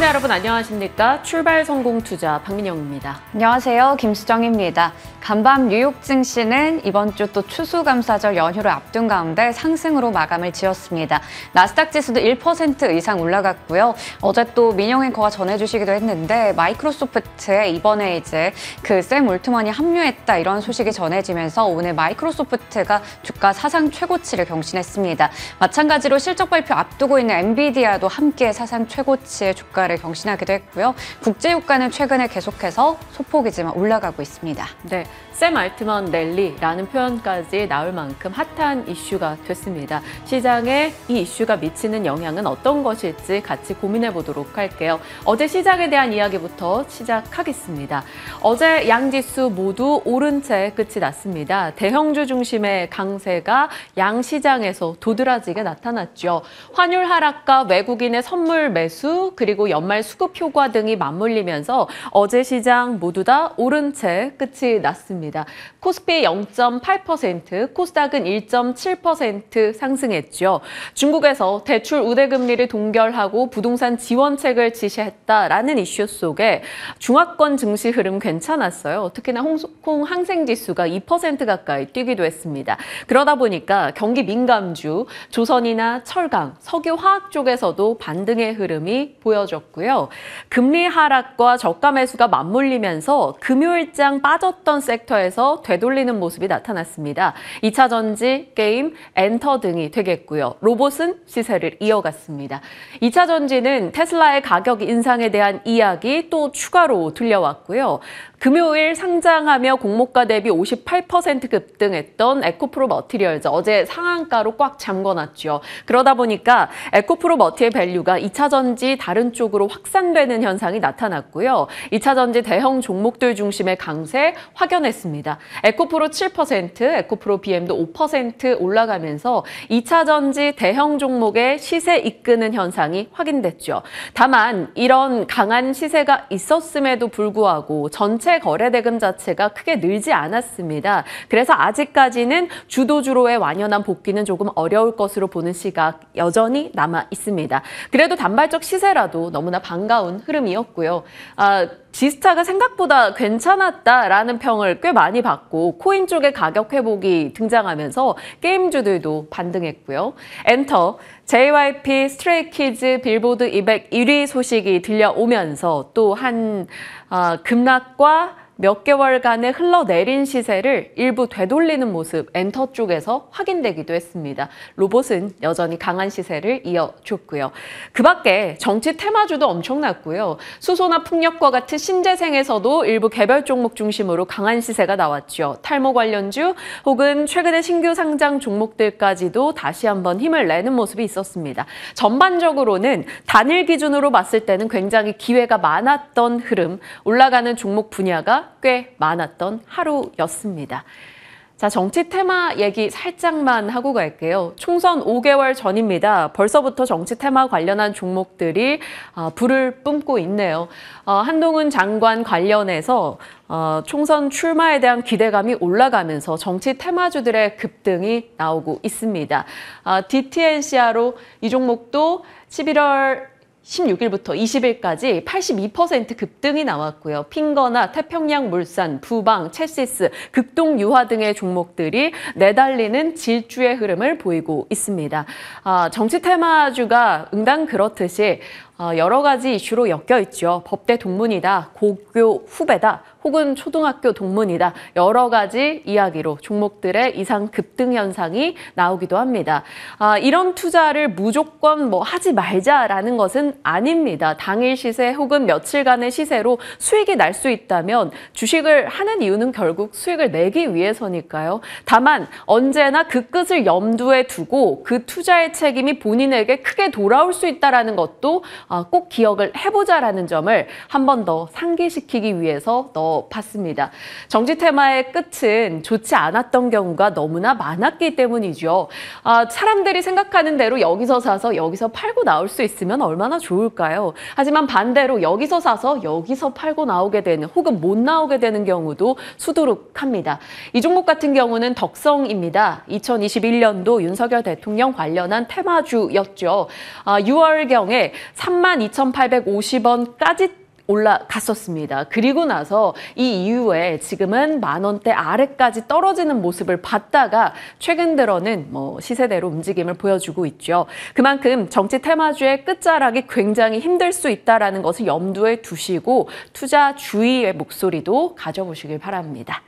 시청자 여러분 안녕하십니까? 출발 성공 투자 박민영입니다. 안녕하세요. 김수정입니다. 간밤 뉴욕 증시는 이번 주 또 추수감사절 연휴를 앞둔 가운데 상승으로 마감을 지었습니다. 나스닥 지수도 1% 이상 올라갔고요. 어제 또 민영 앵커가 전해주시기도 했는데 마이크로소프트에 이번에 이제 샘 올트먼이 합류했다 이런 소식이 전해지면서 오늘 마이크로소프트가 주가 사상 최고치를 경신했습니다. 마찬가지로 실적 발표 앞두고 있는 엔비디아도 함께 사상 최고치의 주가를 경신하기도 했고요. 국제유가는 최근에 계속해서 소폭이지만 올라가고 있습니다. 네, 샘 알트먼 랠리라는 표현까지 나올 만큼 핫한 이슈가 됐습니다. 시장에 이 이슈가 미치는 영향은 어떤 것일지 같이 고민해 보도록 할게요. 어제 시장에 대한 이야기부터 시작하겠습니다. 어제 양지수 모두 오른 채 끝이 났습니다. 대형주 중심의 강세가 양시장에서 도드라지게 나타났죠. 환율 하락과 외국인의 선물 매수 그리고 연말 수급 효과 등이 맞물리면서 어제 시장 모두 다 오른 채 끝이 났습니다. 코스피 0.8%, 코스닥은 1.7% 상승했죠. 중국에서 대출 우대금리를 동결하고 부동산 지원책을 지시했다라는 이슈 속에 중화권 증시 흐름 괜찮았어요. 특히나 홍콩 항생지수가 2% 가까이 뛰기도 했습니다. 그러다 보니까 경기 민감주, 조선이나 철강, 석유화학 쪽에서도 반등의 흐름이 보여졌고요. 금리 하락과 저가 매수가 맞물리면서 금요일장 빠졌던 섹터에서 되돌리는 모습이 나타났습니다. 2차 전지, 게임, 엔터 등이 되겠고요. 로봇은 시세를 이어갔습니다. 2차 전지는 테슬라의 가격 인상에 대한 이야기 또 추가로 들려왔고요. 금요일 상장하며 공모가 대비 58% 급등했던 에코프로 머티리얼즈 어제 상한가로 꽉 잠궈놨죠. 그러다 보니까 에코프로 머티의 밸류가 2차 전지 다른 쪽으로 확산되는 현상이 나타났고요. 2차 전지 대형 종목들 중심의 강세 확연했습니다. 에코프로 7%, 에코프로 BM도 5% 올라가면서 2차 전지 대형 종목의 시세 이끄는 현상이 확인됐죠. 다만 이런 강한 시세가 있었음에도 불구하고 전체 거래 대금 자체가 크게 늘지 않았습니다. 그래서 아직까지는 주도주로의 완연한 복귀는 조금 어려울 것으로 보는 시각 여전히 남아 있습니다. 그래도 단발적 시세라도 너무나 반가운 흐름이었고요. 지스타가 생각보다 괜찮았다라는 평을 꽤 많이 받고 코인 쪽의 가격 회복이 등장하면서 게임주들도 반등했고요. 엔터, JYP, 스트레이키즈, 빌보드 200 1위 소식이 들려오면서 또 급락과 몇 개월간의 흘러내린 시세를 일부 되돌리는 모습 엔터 쪽에서 확인되기도 했습니다. 로봇은 여전히 강한 시세를 이어줬고요. 그 밖에 정치 테마주도 엄청났고요. 수소나 풍력과 같은 신재생에서도 일부 개별 종목 중심으로 강한 시세가 나왔죠. 탈모 관련주 혹은 최근에 신규 상장 종목들까지도 다시 한번 힘을 내는 모습이 있었습니다. 전반적으로는 단일 기준으로 봤을 때는 굉장히 기회가 많았던 흐름, 올라가는 종목 분야가 꽤 많았던 하루였습니다. 자, 정치 테마 얘기 살짝만 하고 갈게요. 총선 5개월 전입니다. 벌써부터 정치 테마 관련한 종목들이 불을 뿜고 있네요. 한동훈 장관 관련해서 총선 출마에 대한 기대감이 올라가면서 정치 테마주들의 급등이 나오고 있습니다. DTNCR로 이 종목도 11월 16일부터 20일까지 82% 급등이 나왔고요. 핑거나 태평양 물산, 부방, 첼시스, 극동유화 등의 종목들이 내달리는 질주의 흐름을 보이고 있습니다. 정치 테마주가 응당 그렇듯이 여러 가지 이슈로 엮여 있죠. 법대 동문이다, 고교 후배다, 혹은 초등학교 동문이다. 여러 가지 이야기로 종목들의 이상 급등 현상이 나오기도 합니다. 이런 투자를 무조건 하지 말자라는 것은 아닙니다. 당일 시세 혹은 며칠간의 시세로 수익이 날 수 있다면 주식을 하는 이유는 결국 수익을 내기 위해서니까요. 다만 언제나 그 끝을 염두에 두고 그 투자의 책임이 본인에게 크게 돌아올 수 있다는 것도 꼭 기억을 해보자라는 점을 한 번 더 상기시키기 위해서 넣어봤습니다. 정치 테마의 끝은 좋지 않았던 경우가 너무나 많았기 때문이죠. 사람들이 생각하는 대로 여기서 사서 여기서 팔고 나올 수 있으면 얼마나 좋을까요? 하지만 반대로 여기서 사서 여기서 팔고 나오게 되는 혹은 못 나오게 되는 경우도 수두룩합니다. 이 종목 같은 경우는 덕성입니다. 2021년도 윤석열 대통령 관련한 테마주였죠. 6월경에 32,850원까지 올라갔었습니다. 그리고 나서 이 이후에 지금은 10,000원대 아래까지 떨어지는 모습을 봤다가 최근 들어는 시세대로 움직임을 보여주고 있죠. 그만큼 정치 테마주의 끝자락이 굉장히 힘들 수 있다는 것을 염두에 두시고 투자 주의의 목소리도 가져보시길 바랍니다.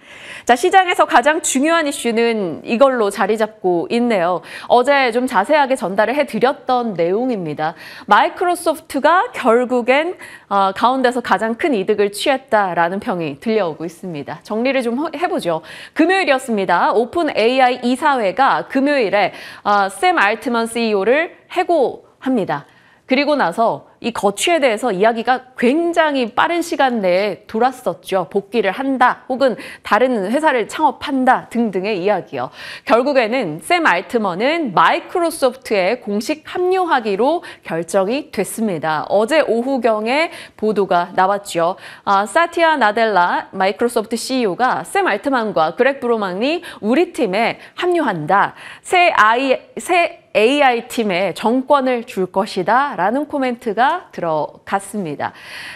자, 시장에서 가장 중요한 이슈는 이걸로 자리 잡고 있네요. 어제 좀 자세하게 전달을 해드렸던 내용입니다. 마이크로소프트가 결국엔 가운데서 가장 큰 이득을 취했다라는 평이 들려오고 있습니다. 정리를 좀 해보죠. 금요일이었습니다. 오픈 AI 이사회가 금요일에 샘 알트먼 CEO를 해고합니다. 그리고 나서 이 거취에 대해서 이야기가 굉장히 빠른 시간 내에 돌았었죠. 복귀를 한다, 혹은 다른 회사를 창업한다 등등의 이야기요. 결국에는 샘 알트먼은 마이크로소프트에 공식 합류하기로 결정이 됐습니다. 어제 오후경에 보도가 나왔죠. 사티아 나델라 마이크로소프트 CEO가 샘 알트먼과 그렉 브로만이 우리 팀에 합류한다. 새 AI 팀에 정권을 줄 것이다 라는 코멘트가 들어갔습니다.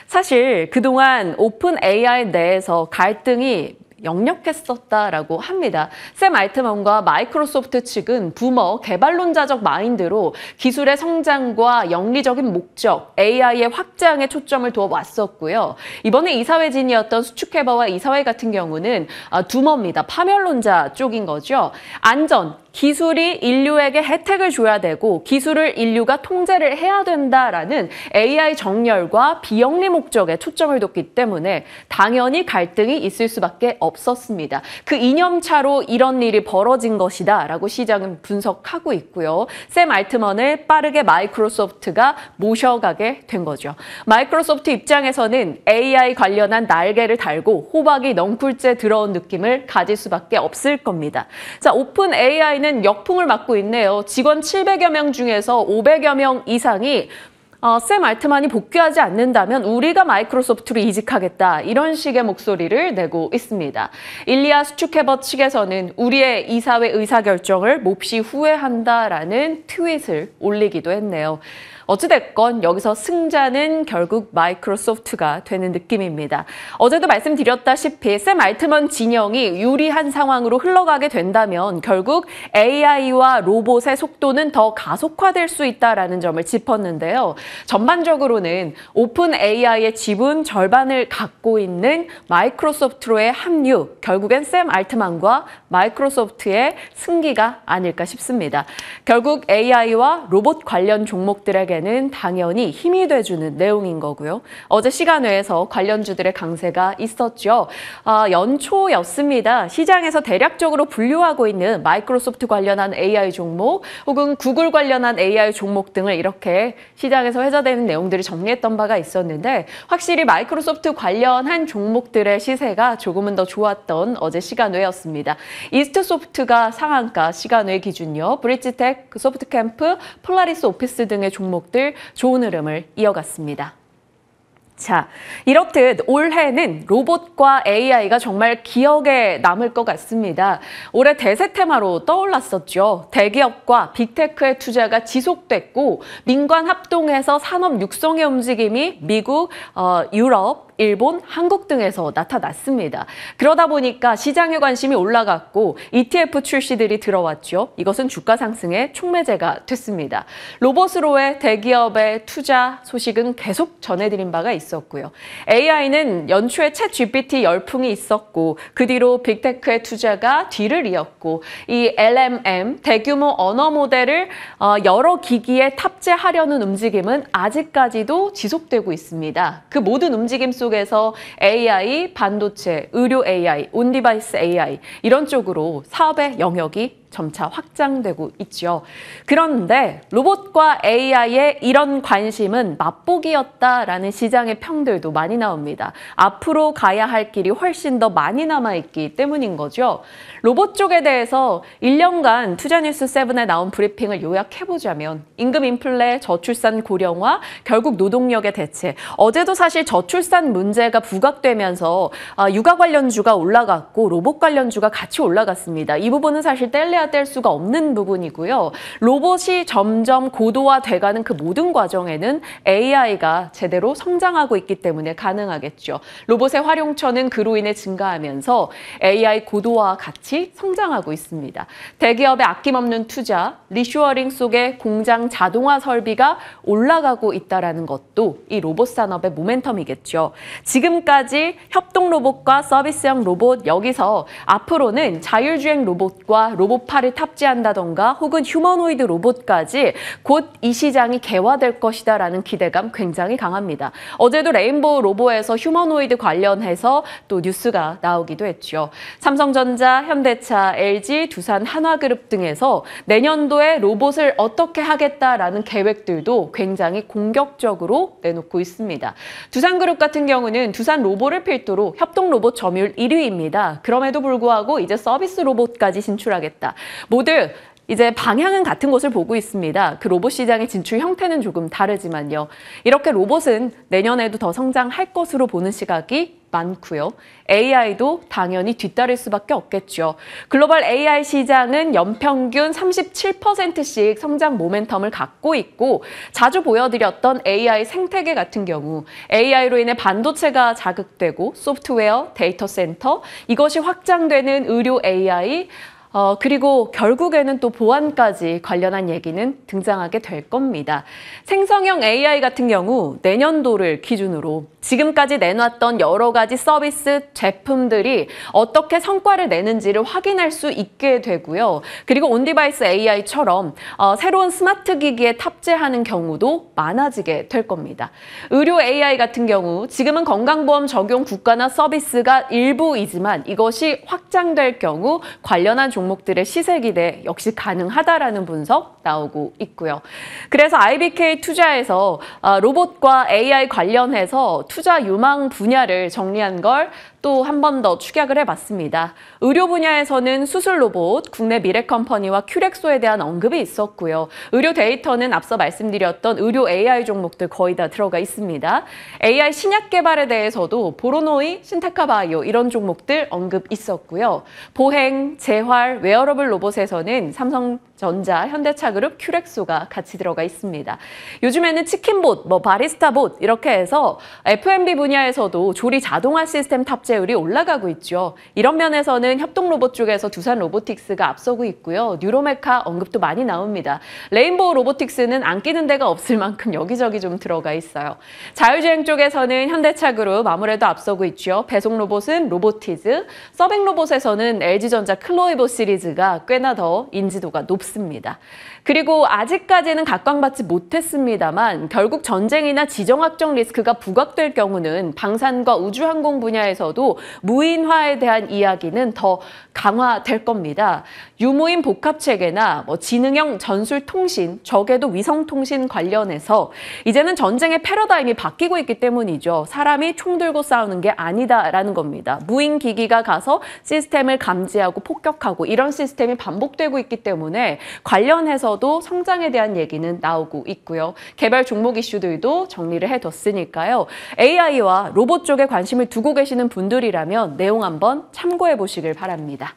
사실 그동안 오픈 AI 내에서 갈등이 역력했었다라고 합니다. 샘 알트먼과 마이크로소프트 측은 부머 개발론자적 마인드로 기술의 성장과 영리적인 목적, AI의 확장에 초점을 두어 왔었고요. 이번에 이사회진이었던 수축해버와 이사회 같은 경우는 두머입니다. 파멸론자 쪽인 거죠. 안전, 기술이 인류에게 혜택을 줘야 되고 기술을 인류가 통제를 해야 된다라는 AI 정렬과 비영리 목적에 초점을 뒀기 때문에 당연히 갈등이 있을 수밖에 없었습니다. 그 이념차로 이런 일이 벌어진 것이다 라고 시장은 분석하고 있고요. 샘 알트먼을 빠르게 마이크로소프트가 모셔가게 된 거죠. 마이크로소프트 입장에서는 AI 관련한 날개를 달고 호박이 넝쿨째 들어온 느낌을 가질 수밖에 없을 겁니다. 자, 오픈 AI는 역풍을 맞고 있네요. 직원 700여 명 중에서 500여 명 이상이 샘 알트만이 복귀하지 않는다면 우리가 마이크로소프트로 이직하겠다, 이런 식의 목소리를 내고 있습니다. 일리아 수축해버 측에서는 우리의 이사회 의사결정을 몹시 후회한다라는 트윗을 올리기도 했네요. 어찌됐건 여기서 승자는 결국 마이크로소프트가 되는 느낌입니다. 어제도 말씀드렸다시피 샘 알트먼 진영이 유리한 상황으로 흘러가게 된다면 결국 AI와 로봇의 속도는 더 가속화될 수 있다는 점을 짚었는데요. 전반적으로는 오픈 AI의 지분 절반을 갖고 있는 마이크로소프트로의 합류, 결국엔 샘 알트만과 마이크로소프트의 승기가 아닐까 싶습니다. 결국 AI와 로봇 관련 종목들에게 는 당연히 힘이 돼주는 내용인 거고요. 어제 시간외에서 관련주들의 강세가 있었죠. 연초였습니다. 시장에서 대략적으로 분류하고 있는 마이크로소프트 관련한 AI 종목 혹은 구글 관련한 AI 종목 등을 이렇게 시장에서 회자되는 내용들을 정리했던 바가 있었는데 확실히 마이크로소프트 관련한 종목들의 시세가 조금은 더 좋았던 어제 시간외였습니다. 이스트소프트가 상한가 시간외 기준요. 브릿지텍, 소프트캠프, 폴라리스 오피스 등의 종목 좋은 흐름을 이어갔습니다. 자, 이렇듯 올해는 로봇과 AI가 정말 기억에 남을 것 같습니다. 올해 대세 테마로 떠올랐었죠. 대기업과 빅테크의 투자가 지속됐고 민관 합동해서 산업 육성의 움직임이 미국, 유럽, 일본, 한국 등에서 나타났습니다. 그러다 보니까 시장의 관심이 올라갔고 ETF 출시들이 들어왔죠. 이것은 주가 상승의 촉매제가 됐습니다. 로봇으로의 대기업의 투자 소식은 계속 전해드린 바가 있었고요. AI는 연초에 챗 GPT 열풍이 있었고 그 뒤로 빅테크의 투자가 뒤를 이었고 이 LMM, 대규모 언어 모델을 여러 기기에 탑재하려는 움직임은 아직까지도 지속되고 있습니다. 그 모든 움직임 속에서 AI, 반도체, 의료 AI, 온디바이스 AI 이런 쪽으로 사업의 영역이 점차 확장되고 있죠. 그런데 로봇과 AI의 이런 관심은 맛보기였다라는 시장의 평들도 많이 나옵니다. 앞으로 가야 할 길이 훨씬 더 많이 남아있기 때문인 거죠. 로봇 쪽에 대해서 1년간 투자뉴스 7에 나온 브리핑을 요약해보자면 임금 인플레, 저출산 고령화, 결국 노동력의 대체. 어제도 사실 저출산 문제가 부각되면서 육아 관련주가 올라갔고 로봇 관련주가 같이 올라갔습니다. 이 부분은 사실 뗄래야 빼야 될 수가 없는 부분이고요. 로봇이 점점 고도화돼가는 그 모든 과정에는 AI가 제대로 성장하고 있기 때문에 가능하겠죠. 로봇의 활용처는 그로 인해 증가하면서 AI 고도화와 같이 성장하고 있습니다. 대기업의 아낌없는 투자, 리쇼어링 속에 공장 자동화 설비가 올라가고 있다는 것도 이 로봇 산업의 모멘텀이겠죠. 지금까지 협동 로봇과 서비스형 로봇, 여기서 앞으로는 자율주행 로봇과 로봇팔을 탑재한다던가 혹은 휴머노이드 로봇까지 곧 이 시장이 개화될 것이다라는 기대감 굉장히 강합니다. 어제도 레인보우 로보에서 휴머노이드 관련해서 또 뉴스가 나오기도 했죠. 삼성전자, 현대차, LG, 두산, 한화그룹 등에서 내년도에 로봇을 어떻게 하겠다라는 계획들도 굉장히 공격적으로 내놓고 있습니다. 두산그룹 같은 경우는 두산 로보를 필두로 협동 로봇 점유율 1위입니다. 그럼에도 불구하고 이제 서비스 로봇까지 진출하겠다. 모두 이제 방향은 같은 곳을 보고 있습니다. 그 로봇 시장의 진출 형태는 조금 다르지만요. 이렇게 로봇은 내년에도 더 성장할 것으로 보는 시각이 많고요. AI도 당연히 뒤따를 수밖에 없겠죠. 글로벌 AI 시장은 연평균 37%씩 성장 모멘텀을 갖고 있고 자주 보여드렸던 AI 생태계 같은 경우 AI로 인해 반도체가 자극되고 소프트웨어, 데이터 센터, 이것이 확장되는 의료 AI, 그리고 결국에는 또 보안까지 관련한 얘기는 등장하게 될 겁니다. 생성형 AI 같은 경우 내년도를 기준으로 지금까지 내놨던 여러 가지 서비스 제품들이 어떻게 성과를 내는지를 확인할 수 있게 되고요. 그리고 온디바이스 AI처럼 새로운 스마트 기기에 탑재하는 경우도 많아지게 될 겁니다. 의료 AI 같은 경우 지금은 건강보험 적용 국가나 서비스가 일부이지만 이것이 확장될 경우 관련한 종목들의 시세 기대 역시 가능하다라는 분석 나오고 있고요. 그래서 IBK 투자에서 로봇과 AI 관련해서 투자 유망 분야를 정리한 걸 또 한 번 더 축약을 해봤습니다. 의료 분야에서는 수술 로봇, 국내 미래 컴퍼니와 큐렉소에 대한 언급이 있었고요. 의료 데이터는 앞서 말씀드렸던 의료 AI 종목들 거의 다 들어가 있습니다. AI 신약 개발에 대해서도 보로노이, 신테카바이오 이런 종목들 언급 있었고요. 보행, 재활, 웨어러블 로봇에서는 삼성전자, 현대차그룹, 큐렉소가 같이 들어가 있습니다. 요즘에는 치킨봇, 바리스타봇 이렇게 해서 F&B 분야에서도 조리 자동화 시스템 탑재율이 올라가고 있죠. 이런 면에서는 협동 로봇 쪽에서 두산 로보틱스가 앞서고 있고요. 뉴로메카 언급도 많이 나옵니다. 레인보우 로보틱스는 안 끼는 데가 없을 만큼 여기저기 좀 들어가 있어요. 자율주행 쪽에서는 현대차그룹 아무래도 앞서고 있죠. 배송 로봇은 로보티즈, 서빙 로봇에서는 LG전자 클로이보 시리즈가 꽤나 더 인지도가 높습니다. 그리고 아직까지는 각광받지 못했습니다만 결국 전쟁이나 지정학적 리스크가 부각될 경우는 방산과 우주항공 분야에서도 무인화에 대한 이야기는 더 강화될 겁니다. 유무인 복합체계나 지능형 전술통신, 적에도 위성통신 관련해서 이제는 전쟁의 패러다임이 바뀌고 있기 때문이죠. 사람이 총 들고 싸우는 게 아니다라는 겁니다. 무인 기기가 가서 시스템을 감지하고 폭격하고 이런 시스템이 반복되고 있기 때문에 관련해서도 성장에 대한 얘기는 나오고 있고요. 개별 종목 이슈들도 정리를 해뒀으니까요. AI와 로봇 쪽에 관심을 두고 계시는 분들이라면 내용 한번 참고해 보시길 바랍니다.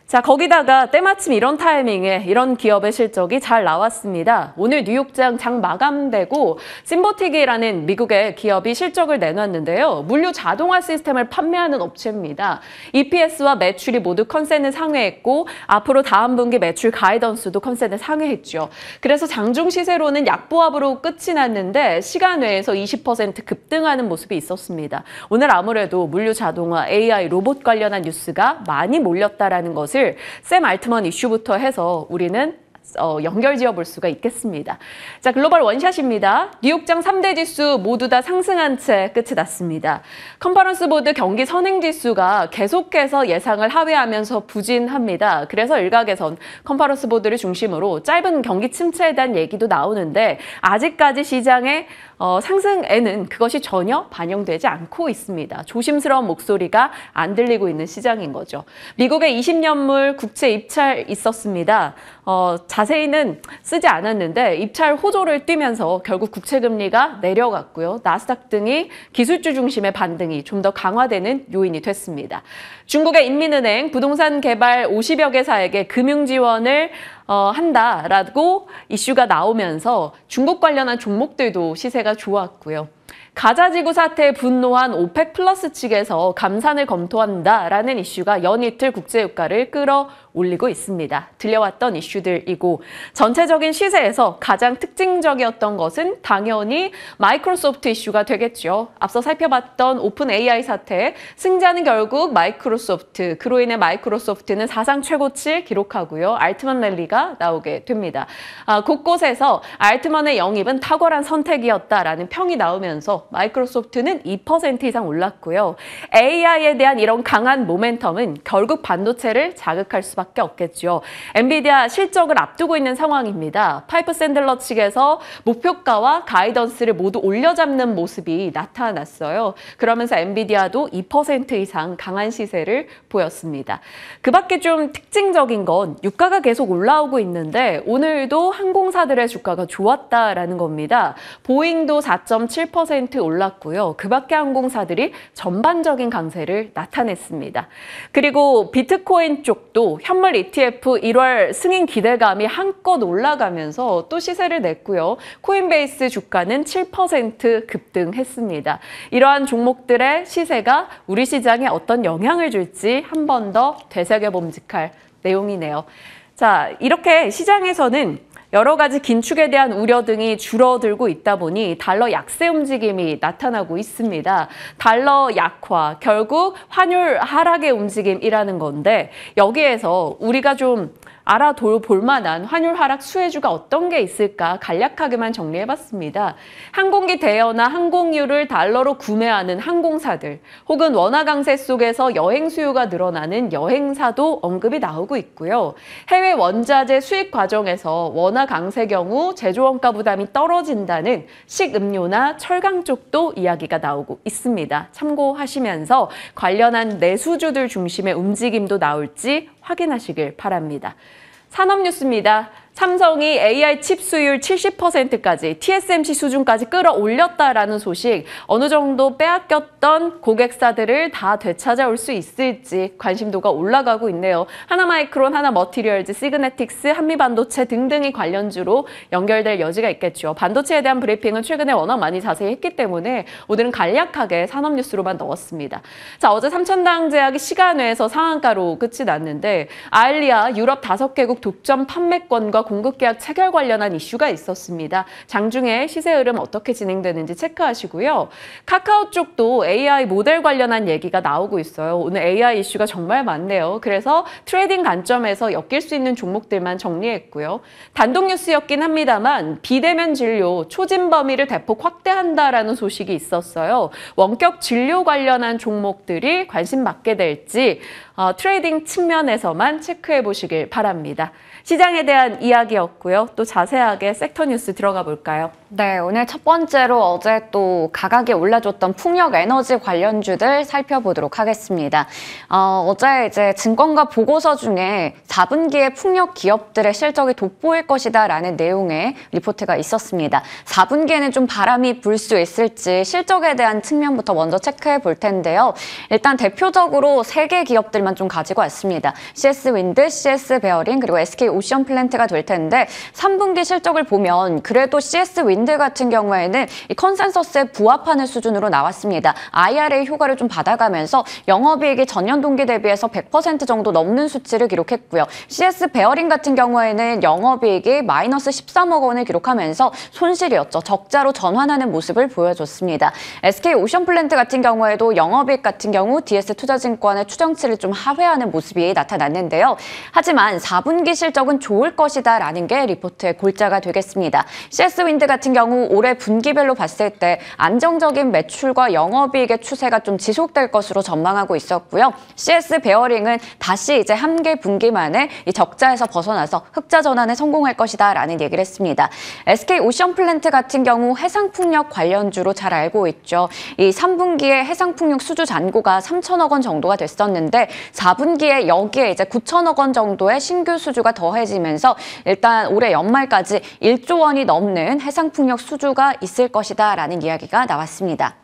자, 거기다가 때마침 이런 타이밍에 이런 기업의 실적이 잘 나왔습니다. 오늘 뉴욕장 장 마감되고 심보틱이라는 미국의 기업이 실적을 내놨는데요. 물류 자동화 시스템을 판매하는 업체입니다. EPS와 매출이 모두 컨센을 상회했고 앞으로 다음 분기 매출 가이던스도 컨센을 상회했죠. 그래서 장중 시세로는 약보합으로 끝이 났는데 시간 외에서 20% 급등하는 모습이 있었습니다. 오늘 아무래도 물류 자동화, AI, 로봇 관련한 뉴스가 많이 몰렸다라는 것을 샘 알트먼 이슈부터 해서 우리는 연결지어 볼 수가 있겠습니다. 자, 글로벌 원샷입니다. 뉴욕장 3대 지수 모두 다 상승한 채 끝이 났습니다. 컨퍼런스 보드 경기 선행 지수가 계속해서 예상을 하회하면서 부진합니다. 그래서 일각에선 컨퍼런스 보드를 중심으로 짧은 경기 침체에 대한 얘기도 나오는데 아직까지 시장에 상승에는 그것이 전혀 반영되지 않고 있습니다. 조심스러운 목소리가 안 들리고 있는 시장인 거죠. 미국의 20년물 국채 입찰 있었습니다. 자세히는 쓰지 않았는데 입찰 호조를 띠면서 결국 국채 금리가 내려갔고요. 나스닥 등이 기술주 중심의 반등이 좀 더 강화되는 요인이 됐습니다. 중국의 인민은행 부동산 개발 50여 개사에게 금융 지원을 한다라고 이슈가 나오면서 중국 관련한 종목들도 시세가 좋았고요. 가자지구 사태에 분노한 오펙 플러스 측에서 감산을 검토한다라는 이슈가 연이틀 국제유가를 끌어올리고 있습니다. 들려왔던 이슈들이고 전체적인 시세에서 가장 특징적이었던 것은 당연히 마이크로소프트 이슈가 되겠죠. 앞서 살펴봤던 오픈 AI 사태, 승자는 결국 마이크로소프트, 그로 인해 마이크로소프트는 사상 최고치를 기록하고요. 알트만 랠리가 나오게 됩니다. 곳곳에서 알트만의 영입은 탁월한 선택이었다라는 평이 나오면서 마이크로소프트는 2% 이상 올랐고요. AI에 대한 이런 강한 모멘텀은 결국 반도체를 자극할 수밖에 없겠죠. 엔비디아 실적을 앞두고 있는 상황입니다. 파이프 샌들러 측에서 목표가와 가이던스를 모두 올려잡는 모습이 나타났어요. 그러면서 엔비디아도 2% 이상 강한 시세를 보였습니다. 그 밖에 좀 특징적인 건 유가가 계속 올라오고 있는데 오늘도 항공사들의 주가가 좋았다라는 겁니다. 보잉도 4.7% 올랐고요. 그 밖에 항공사들이 전반적인 강세를 나타냈습니다. 그리고 비트코인 쪽도 현물 ETF 1월 승인 기대감이 한껏 올라가면서 또 시세를 냈고요. 코인베이스 주가는 7% 급등했습니다. 이러한 종목들의 시세가 우리 시장에 어떤 영향을 줄지 한 번 더 되새겨봄직할 내용이네요. 자, 이렇게 시장에서는 여러 가지 긴축에 대한 우려 등이 줄어들고 있다 보니 달러 약세 움직임이 나타나고 있습니다. 달러 약화, 결국 환율 하락의 움직임이라는 건데 여기에서 우리가 좀 알아볼 만한 환율 하락 수혜주가 어떤 게 있을까 간략하게만 정리해봤습니다. 항공기 대여나 항공유를 달러로 구매하는 항공사들 혹은 원화 강세 속에서 여행 수요가 늘어나는 여행사도 언급이 나오고 있고요. 해외 원자재 수입 과정에서 원화 강세 경우 제조원가 부담이 떨어진다는 식음료나 철강 쪽도 이야기가 나오고 있습니다. 참고하시면서 관련한 내수주들 중심의 움직임도 나올지 확인하시길 바랍니다. 산업뉴스입니다. 삼성이 AI 칩 수율 70%까지 TSMC 수준까지 끌어올렸다라는 소식, 어느 정도 빼앗겼던 고객사들을 다 되찾아올 수 있을지 관심도가 올라가고 있네요. 하나마이크론, 하나머티리얼즈, 시그네틱스, 한미반도체 등등이 관련주로 연결될 여지가 있겠죠. 반도체에 대한 브리핑은 최근에 워낙 많이 자세히 했기 때문에 오늘은 간략하게 산업뉴스로만 넣었습니다. 자, 어제 삼천당제약이 시간외에서 상한가로 끝이 났는데 아일리아 유럽 5개국 독점 판매권과 공급계약 체결 관련한 이슈가 있었습니다. 장중에 시세 흐름 어떻게 진행되는지 체크하시고요. 카카오 쪽도 AI 모델 관련한 얘기가 나오고 있어요. 오늘 AI 이슈가 정말 많네요. 그래서 트레이딩 관점에서 엮일 수 있는 종목들만 정리했고요. 단독 뉴스였긴 합니다만 비대면 진료 초진 범위를 대폭 확대한다라는 소식이 있었어요. 원격 진료 관련한 종목들이 관심 받게 될지 트레이딩 측면에서만 체크해 보시길 바랍니다. 시장에 대한 이야기였고요. 또 자세하게 섹터 뉴스 들어가 볼까요? 네, 오늘 첫 번째로 어제 또 가격이 올라줬던 풍력 에너지 관련주들 살펴보도록 하겠습니다. 어제 이제 증권가 보고서 중에 4분기에 풍력 기업들의 실적이 돋보일 것이다라는 내용의 리포트가 있었습니다. 4분기에는 좀 바람이 불 수 있을지 실적에 대한 측면부터 먼저 체크해 볼 텐데요. 일단 대표적으로 3개 기업들만 좀 가지고 왔습니다. CS 윈드, CS 베어링, 그리고 SK 오션 플랜트가 될 텐데 3분기 실적을 보면 그래도 CS 윈드 같은 경우에는 이 컨센서스에 부합하는 수준으로 나왔습니다. IRA 효과를 좀 받아가면서 영업이익이 전년 동기 대비해서 100% 정도 넘는 수치를 기록했고요. CS 베어링 같은 경우에는 영업이익이 마이너스 13억 원을 기록하면서 손실이었죠. 적자로 전환하는 모습을 보여줬습니다. SK 오션 플랜트 같은 경우에도 영업이익 같은 경우 DS 투자증권의 추정치를 좀 하회하는 모습이 나타났는데요. 하지만 4분기 실적은 좋을 것이다라는 게 리포트의 골자가 되겠습니다. CS 윈드 같은 같은 경우 올해 분기별로 봤을 때 안정적인 매출과 영업이익의 추세가 좀 지속될 것으로 전망하고 있었고요. CS 베어링은 다시 이제 한 개 분기 만에 이 적자에서 벗어나서 흑자 전환에 성공할 것이다라는 얘기를 했습니다. SK 오션플랜트 같은 경우 해상풍력 관련주로 잘 알고 있죠. 이 3분기에 해상풍력 수주 잔고가 3천억 원 정도가 됐었는데 4분기에 여기에 이제 9천억 원 정도의 신규 수주가 더해지면서 일단 올해 연말까지 1조 원이 넘는 해상풍력 수주가 있을 것이다라는 이야기가 나왔습니다.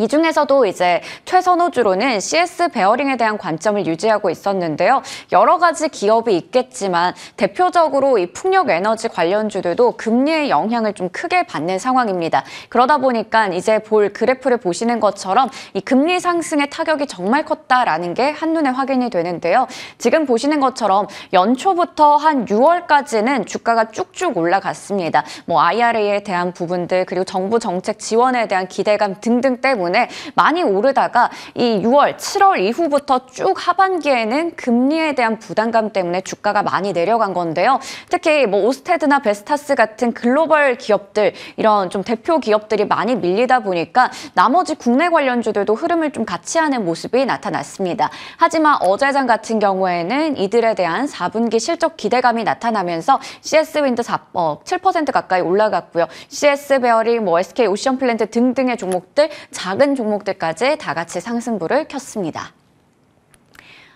이 중에서도 이제 최선호주로는 CS 베어링에 대한 관점을 유지하고 있었는데요. 여러 가지 기업이 있겠지만 대표적으로 이 풍력 에너지 관련주들도 금리의 영향을 좀 크게 받는 상황입니다. 그러다 보니까 이제 볼 그래프를 보시는 것처럼 이 금리 상승의 타격이 정말 컸다라는 게 한눈에 확인이 되는데요. 지금 보시는 것처럼 연초부터 한 6월까지는 주가가 쭉쭉 올라갔습니다. 뭐 IRA에 대한 부분들 그리고 정부 정책 지원에 대한 기대감 등등 때문에 많이 오르다가 이 6월, 7월 이후부터 쭉 하반기에는 금리에 대한 부담감 때문에 주가가 많이 내려간 건데요. 특히 뭐 오스테드나 베스타스 같은 글로벌 기업들, 이런 좀 대표 기업들이 많이 밀리다 보니까 나머지 국내 관련주들도 흐름을 좀 같이 하는 모습이 나타났습니다. 하지만 어제장 같은 경우에는 이들에 대한 4분기 실적 기대감이 나타나면서 CS윈드 7% 가까이 올라갔고요. CS 베어링, 뭐 SK 오션플랜트 등등의 종목들, 작은 종목들까지 다 같이 상승부를 켰습니다.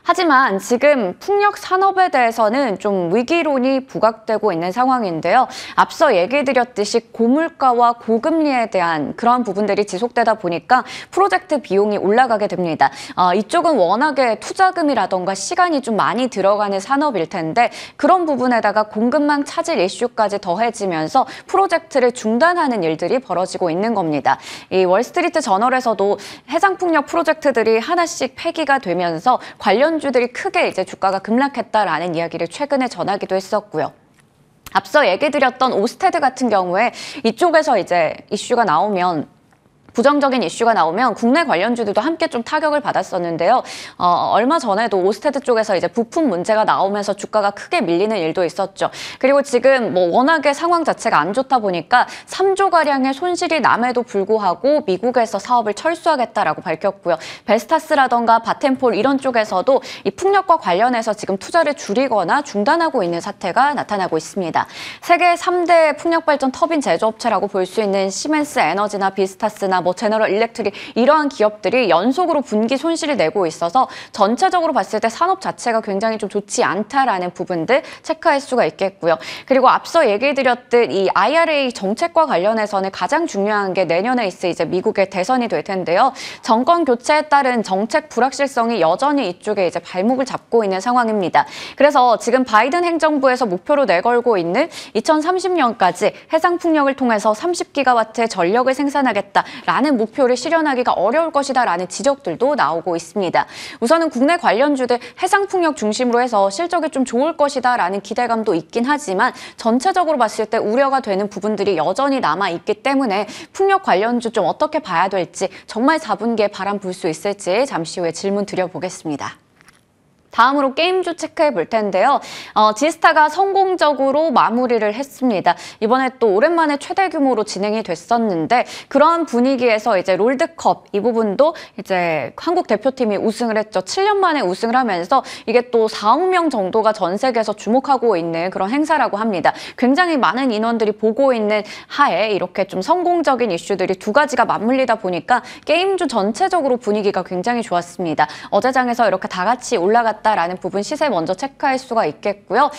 하지만 지금 풍력 산업에 대해서는 좀 위기론이 부각되고 있는 상황인데요. 앞서 얘기 드렸듯이 고물가와 고금리에 대한 그런 부분들이 지속되다 보니까 프로젝트 비용이 올라가게 됩니다. 이쪽은 워낙에 투자금이라던가 시간이 좀 많이 들어가는 산업일 텐데 그런 부분에다가 공급망 차질 이슈까지 더해지면서 프로젝트를 중단하는 일들이 벌어지고 있는 겁니다. 이 월스트리트 저널에서도 해상풍력 프로젝트들이 하나씩 폐기가 되면서 관련 주들이 크게 이제 주가가 급락했다라는 이야기를 최근에 전하기도 했었고요. 앞서 얘기 드렸던 오스테드 같은 경우에 이쪽에서 이제 이슈가 나오면 부정적인 이슈가 나오면 국내 관련주들도 함께 좀 타격을 받았었는데요. 얼마 전에도 오스테드 쪽에서 이제 부품 문제가 나오면서 주가가 크게 밀리는 일도 있었죠. 그리고 지금 뭐 워낙에 상황 자체가 안 좋다 보니까 3조가량의 손실이 남에도 불구하고 미국에서 사업을 철수하겠다라고 밝혔고요. 베스타스라던가 바텐폴 이런 쪽에서도 이 풍력과 관련해서 지금 투자를 줄이거나 중단하고 있는 사태가 나타나고 있습니다. 세계 3대 풍력발전 터빈 제조업체라고 볼 수 있는 시멘스 에너지나 비스타스나 뭐 제너럴 일렉트릭 이러한 기업들이 연속으로 분기 손실을 내고 있어서 전체적으로 봤을 때 산업 자체가 굉장히 좀 좋지 않다라는 부분들 체크할 수가 있겠고요. 그리고 앞서 얘기드렸듯 이 IRA 정책과 관련해서는 가장 중요한 게 내년에 있을 이제 미국의 대선이 될 텐데요. 정권 교체에 따른 정책 불확실성이 여전히 이쪽에 이제 발목을 잡고 있는 상황입니다. 그래서 지금 바이든 행정부에서 목표로 내걸고 있는 2030년까지 해상 풍력을 통해서 30기가와트의 전력을 생산하겠다. 라는 목표를 실현하기가 어려울 것이다라는 지적들도 나오고 있습니다. 우선은 국내 관련주들 해상풍력 중심으로 해서 실적이 좀 좋을 것이다라는 기대감도 있긴 하지만 전체적으로 봤을 때 우려가 되는 부분들이 여전히 남아있기 때문에 풍력 관련주 좀 어떻게 봐야 될지 정말 4분기에 바람 불 수 있을지 잠시 후에 질문 드려보겠습니다. 다음으로 게임주 체크해 볼 텐데요. 지스타가 성공적으로 마무리를 했습니다. 이번에 또 오랜만에 최대 규모로 진행이 됐었는데 그런 분위기에서 이제 롤드컵 이 부분도 이제 한국 대표팀이 우승을 했죠. 7년 만에 우승을 하면서 이게 또 4억 명 정도가 전 세계에서 주목하고 있는 그런 행사라고 합니다. 굉장히 많은 인원들이 보고 있는 하에 이렇게 좀 성공적인 이슈들이 두 가지가 맞물리다 보니까 게임주 전체적으로 분위기가 굉장히 좋았습니다. 어제장에서 이렇게 다 같이 올라갔다라는 부분 시세 먼저 체크할 수가 있겠고요.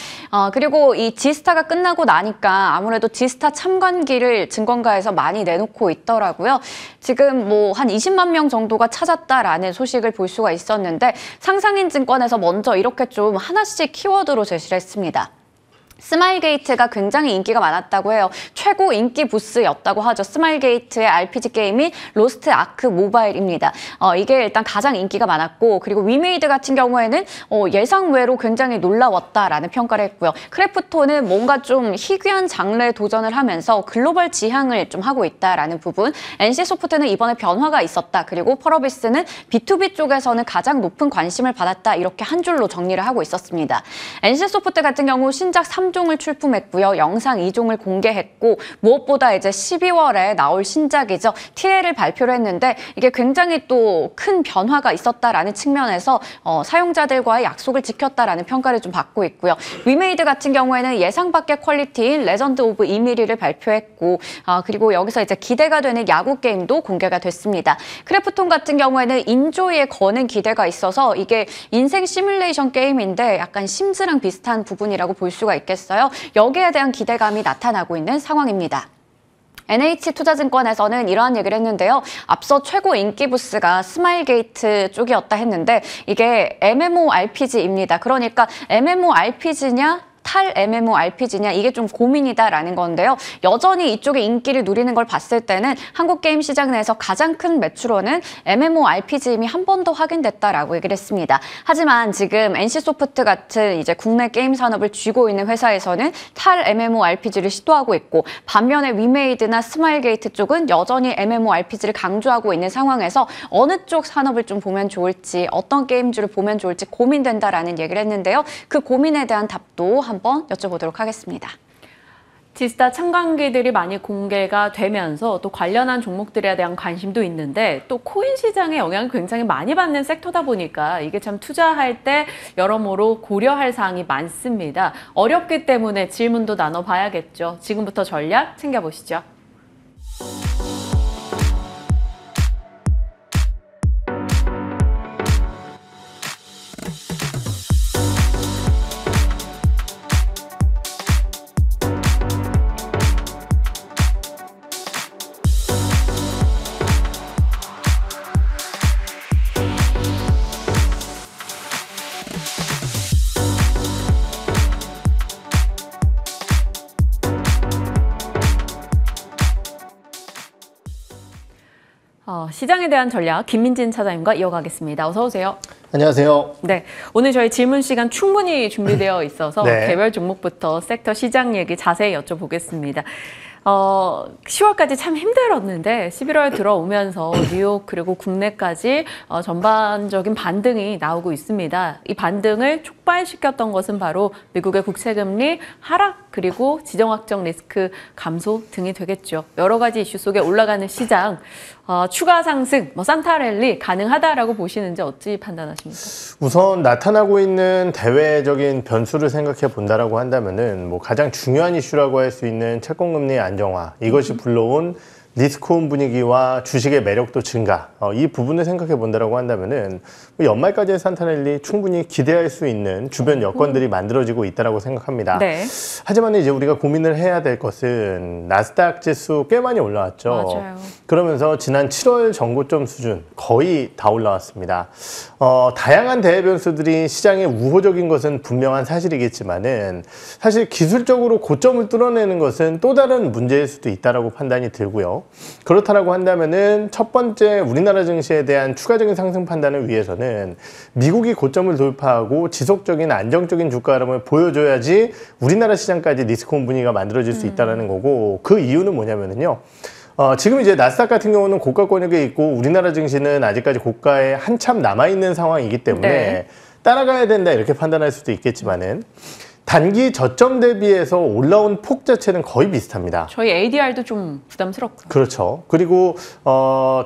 그리고 이 지스타가 끝나고 나니까 아무래도 지스타 참관기를 증권가에서 많이 내놓고 있더라고요. 지금 뭐 한 20만 명 정도가 찾았다라는 소식을 볼 수가 있었는데 상상인 증권에서 먼저 이렇게 좀 하나씩 키워드로 제시를 했습니다. 스마일게이트가 굉장히 인기가 많았다고 해요. 최고 인기 부스였다고 하죠. 스마일게이트의 RPG 게임이 로스트 아크 모바일입니다. 이게 일단 가장 인기가 많았고 그리고 위메이드 같은 경우에는 예상외로 굉장히 놀라웠다라는 평가를 했고요. 크래프톤은 뭔가 좀 희귀한 장르에 도전을 하면서 글로벌 지향을 좀 하고 있다라는 부분. NC소프트는 이번에 변화가 있었다. 그리고 펄어비스는 B2B 쪽에서는 가장 높은 관심을 받았다. 이렇게 한 줄로 정리를 하고 있었습니다. NC소프트 같은 경우 신작 3 3종을 출품했고요. 영상 2종을 공개했고 무엇보다 이제 12월에 나올 신작이죠. TL을 발표를 했는데 이게 굉장히 또 큰 변화가 있었다라는 측면에서 사용자들과의 약속을 지켰다라는 평가를 좀 받고 있고요. 위메이드 같은 경우에는 예상 밖의 퀄리티인 레전드 오브 이미리를 발표했고 그리고 여기서 이제 기대가 되는 야구 게임도 공개가 됐습니다. 크래프톤 같은 경우에는 인조이의 거는 기대가 있어서 이게 인생 시뮬레이션 게임인데 약간 심즈랑 비슷한 부분이라고 볼 수가 있겠어요. 여기에 대한 기대감이 나타나고 있는 상황입니다. NH투자증권에서는 이러한 얘기를 했는데요. 앞서 최고 인기 부스가 스마일게이트 쪽이었다 했는데 이게 MMORPG입니다. 그러니까 MMORPG냐? 탈 MMORPG냐 이게 좀 고민이다라는 건데요. 여전히 이쪽의 인기를 누리는 걸 봤을 때는 한국 게임 시장 내에서 가장 큰 매출원은 MMORPG임이 한 번 더 확인됐다라고 얘기를 했습니다. 하지만 지금 NC소프트 같은 이제 국내 게임 산업을 쥐고 있는 회사에서는 탈 MMORPG를 시도하고 있고 반면에 위메이드나 스마일게이트 쪽은 여전히 MMORPG를 강조하고 있는 상황에서 어느 쪽 산업을 좀 보면 좋을지 어떤 게임주를 보면 좋을지 고민된다라는 얘기를 했는데요. 그 고민에 대한 답도 한번 여쭤보도록 하겠습니다. 지스타 참관기들이 많이 공개가 되면서 또 관련한 종목들에 대한 관심도 있는데 또 코인 시장의 영향을 굉장히 많이 받는 섹터다 보니까 이게 참 투자할 때 여러모로 고려할 사항이 많습니다. 어렵기 때문에 질문도 나눠봐야겠죠. 지금부터 전략 챙겨보시죠. 시장에 대한 전략 김민진 차장님과 이어가겠습니다. 어서 오세요. 안녕하세요. 네, 오늘 저희 질문 시간 충분히 준비되어 있어서 네. 개별 종목부터 섹터 시장 얘기 자세히 여쭤보겠습니다. 10월까지 참 힘들었는데 11월 들어오면서 뉴욕 그리고 국내까지 전반적인 반등이 나오고 있습니다. 이 반등을 촉발시켰던 것은 바로 미국의 국채금리 하락 그리고 지정학적 리스크 감소 등이 되겠죠. 여러 가지 이슈 속에 올라가는 시장 추가 상승, 산타랠리 가능하다라고 보시는지 어찌 판단하십니까? 우선 나타나고 있는 대외적인 변수를 생각해 본다라고 한다면은 가장 중요한 이슈라고 할 수 있는 채권금리의 안정화 이것이 불러온 리스크온 분위기와 주식의 매력도 증가 이 부분을 생각해 본다라고 한다면은 연말까지의 산타랠리 충분히 기대할 수 있는 주변 여건들이 만들어지고 있다라고 생각합니다. 네. 하지만 이제 우리가 고민을 해야 될 것은 나스닥 지수 꽤 많이 올라왔죠. 맞아요. 그러면서 지난 7월 전고점 수준 거의 다 올라왔습니다. 다양한 대외 변수들이 시장에 우호적인 것은 분명한 사실이겠지만은 사실 기술적으로 고점을 뚫어내는 것은 또 다른 문제일 수도 있다라고 판단이 들고요. 그렇다라고 한다면은 첫 번째 우리나라 증시에 대한 추가적인 상승 판단을 위해서는 미국이 고점을 돌파하고 지속적인 안정적인 주가 흐름을 보여줘야지 우리나라 시장까지 리스크온 분위기가 만들어질 수 있다는 거고 그 이유는 뭐냐면은요. 지금 이제 나스닥 같은 경우는 고가 권역에 있고 우리나라 증시는 아직까지 고가에 한참 남아있는 상황이기 때문에 네. 따라가야 된다 이렇게 판단할 수도 있겠지만은 단기 저점 대비해서 올라온 폭 자체는 거의 비슷합니다. 저희 ADR도 좀 부담스럽고. 그렇죠. 그리고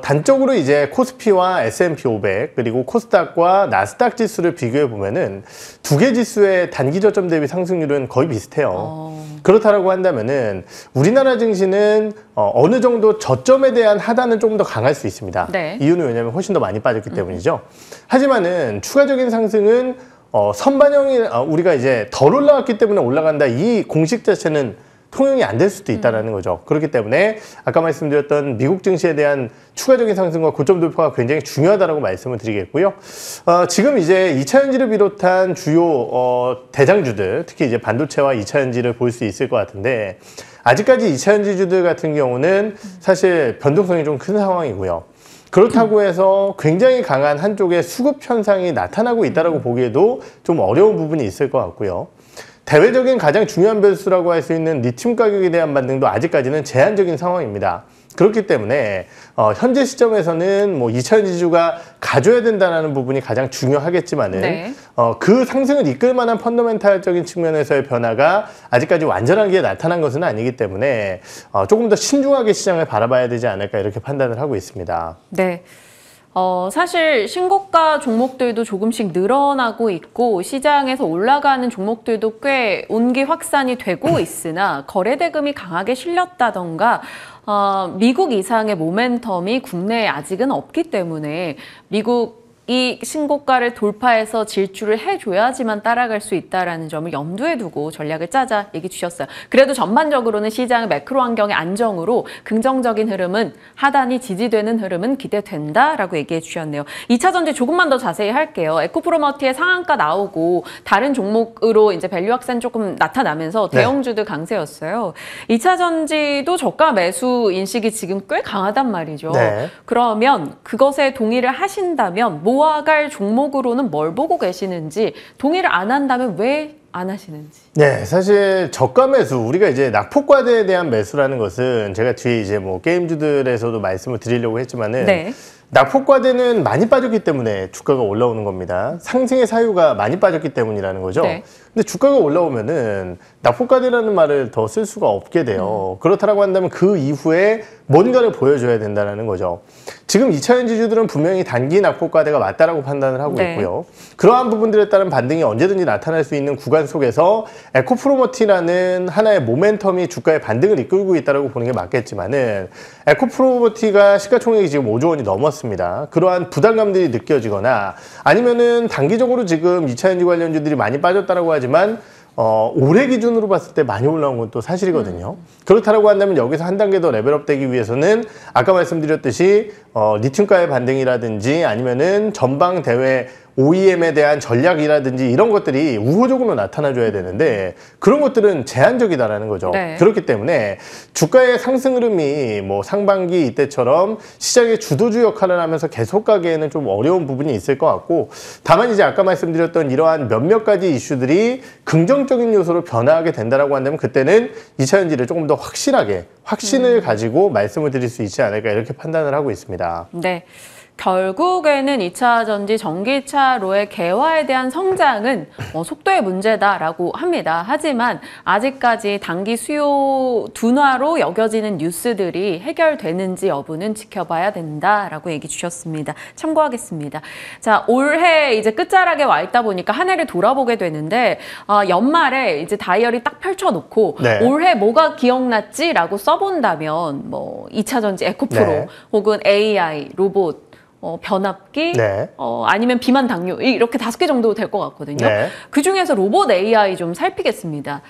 단적으로 이제 코스피와 S&P 500 그리고 코스닥과 나스닥 지수를 비교해 보면은 두 개 지수의 단기 저점 대비 상승률은 거의 비슷해요. 그렇다라고 한다면은 우리나라 증시는 어느 정도 저점에 대한 하단은 조금 더 강할 수 있습니다. 네. 이유는 왜냐하면 훨씬 더 많이 빠졌기 때문이죠. 하지만은 추가적인 상승은 선반영이 우리가 이제 덜 올라왔기 때문에 올라간다 이 공식 자체는 통용이 안 될 수도 있다는 거죠. 그렇기 때문에 아까 말씀드렸던 미국 증시에 대한 추가적인 상승과 고점 돌파가 굉장히 중요하다고 말씀을 드리겠고요. 지금 이제 2차 전지를 비롯한 주요 대장주들 특히 이제 반도체와 2차 전지를 볼 수 있을 것 같은데 아직까지 2차 전지주들 같은 경우는 사실 변동성이 좀 큰 상황이고요. 그렇다고 해서 굉장히 강한 한쪽의 수급 현상이 나타나고 있다고 보기에도 좀 어려운 부분이 있을 것 같고요. 대외적인 가장 중요한 변수라고 할 수 있는 리튬 가격에 대한 반등도 아직까지는 제한적인 상황입니다. 그렇기 때문에 현재 시점에서는 2차 전지주가 가져야 된다는 부분이 가장 중요하겠지만은 네. 그 상승을 이끌 만한 펀더멘탈적인 측면에서의 변화가 아직까지 완전하게 나타난 것은 아니기 때문에 조금 더 신중하게 시장을 바라봐야 되지 않을까 이렇게 판단을 하고 있습니다. 네. 사실 신고가 종목들도 조금씩 늘어나고 있고 시장에서 올라가는 종목들도 꽤 온기 확산이 되고 있으나 거래대금이 강하게 실렸다던가 미국 이상의 모멘텀이 국내에 아직은 없기 때문에 미국 이 신고가를 돌파해서 질주를 해줘야지만 따라갈 수 있다는 점을 염두에 두고 전략을 짜자 얘기 주셨어요. 그래도 전반적으로는 시장의 매크로 환경의 안정으로 긍정적인 흐름은 하단이 지지되는 흐름은 기대된다라고 얘기해 주셨네요. 2차 전지 조금만 더 자세히 할게요. 에코프로머티의 상한가 나오고 다른 종목으로 이제 밸류 확산 조금 나타나면서 대형주들 강세였어요. 2차 전지도 저가 매수 인식이 지금 꽤 강하단 말이죠. 네. 그러면 그것에 동의를 하신다면 모아갈 종목으로는 뭘 보고 계시는지, 동의를 안 한다면 왜 안 하시는지. 네, 사실 저가 매수, 우리가 이제 낙폭과대에 대한 매수라는 것은 제가 뒤에 이제 뭐 게임주들에서도 말씀을 드리려고 했지만은 네. 낙폭과대는 많이 빠졌기 때문에 주가가 올라오는 겁니다. 상승의 사유가 많이 빠졌기 때문이라는 거죠. 네. 근데 주가가 올라오면은 낙폭과대라는 말을 더 쓸 수가 없게 돼요. 그렇다라고 한다면 그 이후에 뭔가를 보여줘야 된다는 거죠. 지금 2차 전지주들은 분명히 단기 낙폭과대가 맞다라고 판단을 하고 네. 있고요. 그러한 부분들에 따른 반등이 언제든지 나타날 수 있는 구간 속에서 에코프로머티라는 하나의 모멘텀이 주가의 반등을 이끌고 있다고 보는 게 맞겠지만은 에코프로머티가 시가총액이 지금 5조 원이 넘었습니다. 그러한 부담감들이 느껴지거나 아니면은 단기적으로 지금 2차 전지 관련주들이 많이 빠졌다라고 하지만 올해 기준으로 봤을 때 많이 올라온 건 또 사실이거든요. 그렇다라고 한다면 여기서 한 단계 더 레벨업 되기 위해서는 아까 말씀드렸듯이 리튬가의 반등이라든지 아니면은 전방 대회 OEM에 대한 전략이라든지 이런 것들이 우호적으로 나타나줘야 되는데 그런 것들은 제한적이다라는 거죠. 네. 그렇기 때문에 주가의 상승 흐름이 뭐 상반기 이때처럼 시장의 주도주 역할을 하면서 계속 가기에는 좀 어려운 부분이 있을 것 같고, 다만 이제 아까 말씀드렸던 이러한 몇몇 가지 이슈들이 긍정적인 요소로 변화하게 된다라고 한다면 그때는 2차 전지를 조금 더 확신을 가지고 말씀을 드릴 수 있지 않을까 이렇게 판단을 하고 있습니다. 네. 결국에는 2차 전지 전기차로의 개화에 대한 성장은 속도의 문제다라고 합니다. 하지만 아직까지 단기 수요 둔화로 여겨지는 뉴스들이 해결되는지 여부는 지켜봐야 된다라고 얘기 주셨습니다. 참고하겠습니다. 자, 올해 이제 끝자락에 와 있다 보니까 한 해를 돌아보게 되는데 연말에 이제 다이어리 딱 펼쳐놓고 네. 올해 뭐가 기억났지라고 써본다면 뭐 2차 전지 에코프로 네. 혹은 AI, 로봇, 변압기, 네. 아니면 비만 당뇨 이렇게 5개 정도 될 것 같거든요. 네. 그 중에서 로봇 AI 좀 살피겠습니다.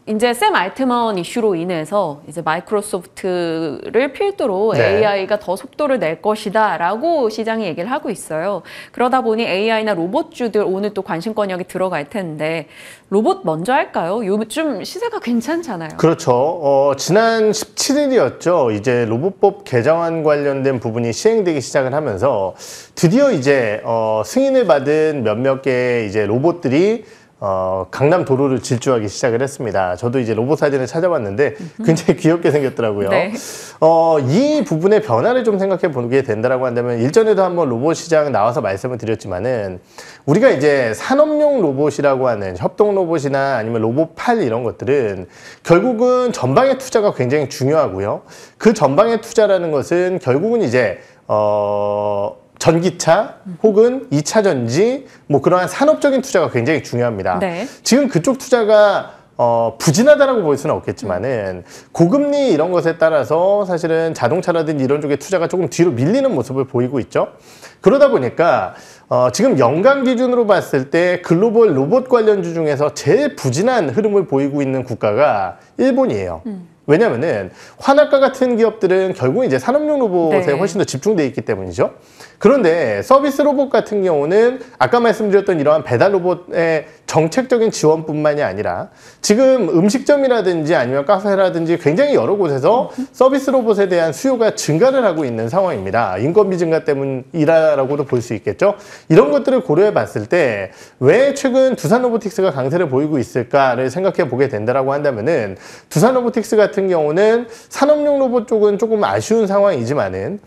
이제 샘 알트먼 이슈로 인해서 이제 마이크로소프트를 필두로 네. AI가 더 속도를 낼 것이다라고 시장이 얘기를 하고 있어요. 그러다 보니 AI나 로봇주들 오늘 또 관심권역이 들어갈 텐데 로봇 먼저 할까요? 요즘 시세가 괜찮잖아요. 그렇죠. 지난 17일이었죠. 이제 로봇법 개정안 관련된 부분이 시행되기 시작을 하면서 드디어 이제 승인을 받은 몇몇 개의 이제 로봇들이 강남 도로를 질주하기 시작을 했습니다. 저도 이제 로봇 사진을 찾아봤는데 굉장히 귀엽게 생겼더라고요. 네. 이 부분의 변화를 좀 생각해 보게 된다라고 한다면 일전에도 한번 로봇 시장 나와서 말씀을 드렸지만은 우리가 이제 산업용 로봇이라고 하는 협동 로봇이나 아니면 로봇팔 이런 것들은 결국은 전방의 투자가 굉장히 중요하고요. 그 전방의 투자라는 것은 결국은 이제 전기차 혹은 2차 전지 뭐 그러한 산업적인 투자가 굉장히 중요합니다. 네. 지금 그쪽 투자가 부진하다라고 볼 수는 없겠지만은 고금리 이런 것에 따라서 사실은 자동차라든지 이런 쪽의 투자가 조금 뒤로 밀리는 모습을 보이고 있죠. 그러다 보니까 지금 연간 기준으로 봤을 때 글로벌 로봇 관련주 중에서 제일 부진한 흐름을 보이고 있는 국가가 일본이에요. 왜냐면은 환학과 같은 기업들은 결국 이제 산업용 로봇에 네. 훨씬 더 집중되어 있기 때문이죠. 그런데 서비스 로봇 같은 경우는 아까 말씀드렸던 이러한 배달 로봇의 정책적인 지원뿐만이 아니라 지금 음식점이라든지 아니면 카페라든지 굉장히 여러 곳에서 서비스 로봇에 대한 수요가 증가를 하고 있는 상황입니다. 인건비 증가 때문이라고도 볼 수 있겠죠. 이런 것들을 고려해 봤을 때 왜 최근 두산 로보틱스가 강세를 보이고 있을까를 생각해 보게 된다라고 한다면은 두산 로보틱스 같은 경우는 산업용 로봇 쪽은 조금 아쉬운 상황이지만은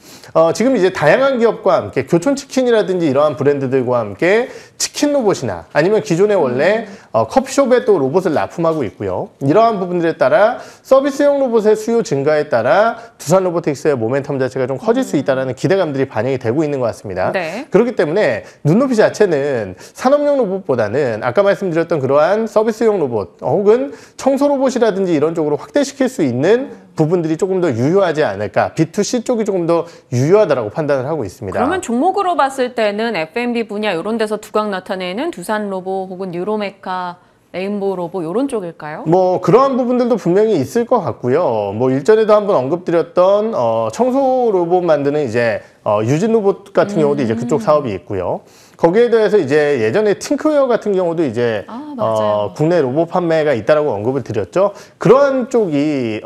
지금 이제 다양한 기업과 함께 교촌치킨이라든지 이러한 브랜드들과 함께 치킨 로봇이나 아니면 기존에 원래 커피숍에 또 로봇을 납품하고 있고요. 이러한 부분들에 따라 서비스용 로봇의 수요 증가에 따라 두산 로보틱스의 모멘텀 자체가 좀 커질 수 있다는 기대감들이 반영이 되고 있는 것 같습니다. 네. 그렇기 때문에 눈높이 자체는 산업용 로봇보다는 아까 말씀드렸던 그러한 서비스용 로봇 혹은 청소 로봇이라든지 이런 쪽으로 확대시킬 수 있는 부분들이 조금 더 유효하지 않을까, B2C 쪽이 조금 더 유효하다고 판단을 하고 있습니다. 그러면 종목으로 봤을 때는 F&B 분야 이런 데서 두각 나타내는 두산 로보 혹은 뉴로메카, 레인보우 로보 이런 쪽일까요? 뭐 그러한 부분들도 분명히 있을 것 같고요. 뭐 일전에도 한번 언급드렸던 청소 로봇 만드는 이제 유진 로봇 같은 경우도 이제 그쪽 사업이 있고요. 거기에 대해서 이제 예전에 팅크웨어 같은 경우도 이제 국내 로봇 판매가 있다라고 언급을 드렸죠. 그러한 쪽이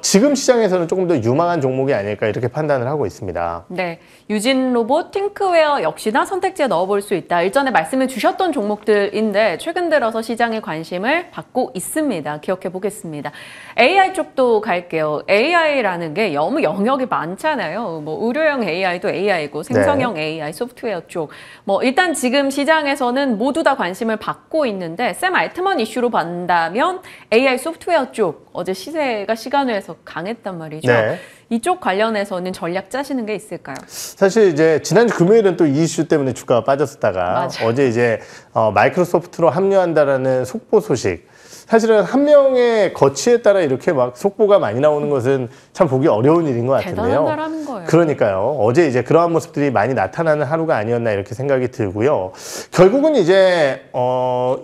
지금 시장에서는 조금 더 유망한 종목이 아닐까 이렇게 판단을 하고 있습니다. 네, 유진 로봇, 팅크웨어 역시나 선택지에 넣어볼 수 있다. 일전에 말씀해 주셨던 종목들인데 최근 들어서 시장의 관심을 받고 있습니다. 기억해 보겠습니다. AI 쪽도 갈게요. AI라는 게 너무 영역이 많잖아요. 뭐 의료형 AI도 AI고 생성형 AI, 소프트웨어 쪽. 뭐 일단 지금 시장에서는 모두 다 관심을 받고 있는데 샘 알트먼 이슈로 본다면 AI 소프트웨어 쪽 어제 시세가 시간외에서 강했단 말이죠. 네. 이쪽 관련해서는 전략 짜시는 게 있을까요? 사실 이제 지난주 금요일은 또 이 이슈 때문에 주가가 빠졌었다가 맞아요. 어제 이제 마이크로소프트로 합류한다라는 속보 소식. 사실은 한 명의 거취에 따라 이렇게 막 속보가 많이 나오는 것은 참 보기 어려운 일인 것 같은데요. 대단하다라는 거예요. 그러니까요. 어제 이제 그러한 모습들이 많이 나타나는 하루가 아니었나 이렇게 생각이 들고요. 결국은 이제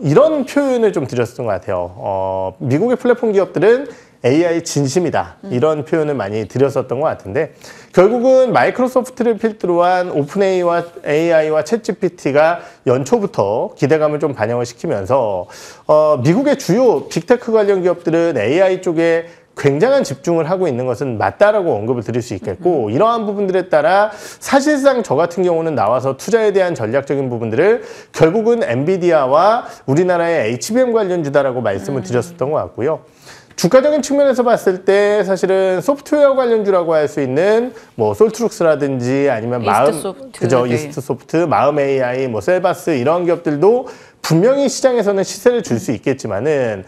이런 표현을 좀 드렸던 것 같아요. 미국의 플랫폼 기업들은 AI 진심이다. 이런 표현을 많이 드렸었던 것 같은데 결국은 마이크로소프트를 필두로 한 오픈 AI와 챗GPT가 연초부터 기대감을 좀 반영을 시키면서 미국의 주요 빅테크 관련 기업들은 AI 쪽에 굉장한 집중을 하고 있는 것은 맞다라고 언급을 드릴 수 있겠고 이러한 부분들에 따라 사실상 저 같은 경우는 나와서 투자에 대한 전략적인 부분들을 결국은 엔비디아와 우리나라의 HBM 관련주다라고 말씀을 드렸었던 것 같고요. 주가적인 측면에서 봤을 때 사실은 소프트웨어 관련주라고 할 수 있는 뭐 솔트룩스라든지 아니면 이스트소프트, 마음 AI, 뭐 셀바스 이런 기업들도 분명히 시장에서는 시세를 줄 수 있겠지만은